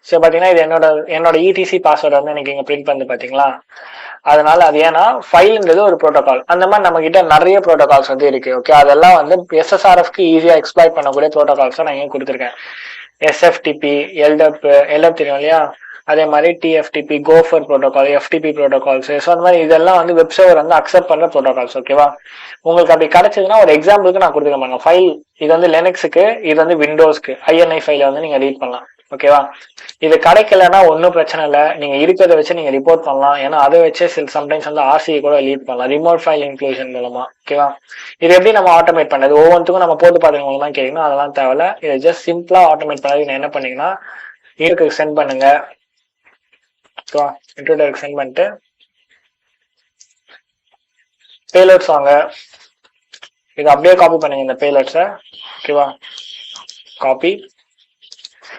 So பார்த்தீங்கன்னா இது என்னோட இடிசி பாஸ்வேர்டு வந்து எனக்கு இங்கே பிரிண்ட் பண்ணி பார்த்தீங்களா. அதனால அது ஏன்னா ஃபைல்ன்றது ஒரு ப்ரோட்டோகால். அந்த மாதிரி நம்ம கிட்ட நிறைய ப்ரோட்டோகால்ஸ் வந்து இருக்கு. ஓகே, அதெல்லாம் வந்து எஸ்எஸ்ஆர்எஃப்க்கு ஈஸியா எக்ஸ்ப்ளாய்ட் பண்ணக்கூடிய ப்ரோட்டோகால்ஸ் நான் இங்கே கொடுத்துருக்கேன். எஸ்எஃப்டிபி, எல்டப் தெரியும் இல்லையா, அதே மாதிரி TFTP, gopher protocol, FTP protocols. So அந்த மாதிரி இதெல்லாம் வந்து வெப் சர்வர் வந்து அக்செப்ட் பண்ற ப்ரோட்டோகால்ஸ். ஓகேவா, உங்களுக்கு அப்படி கிடைச்சதுன்னா ஒரு எக்ஸாம்பிளுக்கு நான் கொடுத்துருக்கேன் ஃபைல். இது வந்து லினக்ஸுக்கு, இது வந்து விண்டோஸ்க்கு INI ஃபைலை வந்து நீங்க ரீட் பண்ணலாம். ஓகேவா, இது கிடைக்கலன்னா ஒன்றும் பிரச்சனை இல்லை, நீங்க இருக்கிறத வச்சு நீங்க ரிப்போர்ட் பண்ணலாம். ஏன்னா அதை வச்சு சம்டைம்ஸ் வந்து RCA கூட லீட் பண்ணலாம், ரிமோட் ஃபைல் இன்க்ளூஷன் மூலமா. ஓகேவா, இது எப்படி நம்ம ஆட்டோமேட் பண்ணது ஒவ்வொன்றுக்கும் நம்ம போட்டு பார்த்து மூலமா கேட்கணும், அதெல்லாம் தேவையில்ல. இதை ஜஸ்ட் சிம்பிளா ஆட்டோமேட் பண்ணது என்ன பண்ணீங்கன்னா இருக்கு சென்ட் பண்ணுங்க. இன்ட்ரோடருக்கு சென்ட் பண்ணிட்டு பேலோட்ஸ் வாங்க, இதை அப்படியே காப்பி பண்ணுங்க இந்த பேலோட்ஸை. ஓகேவா, காப்பி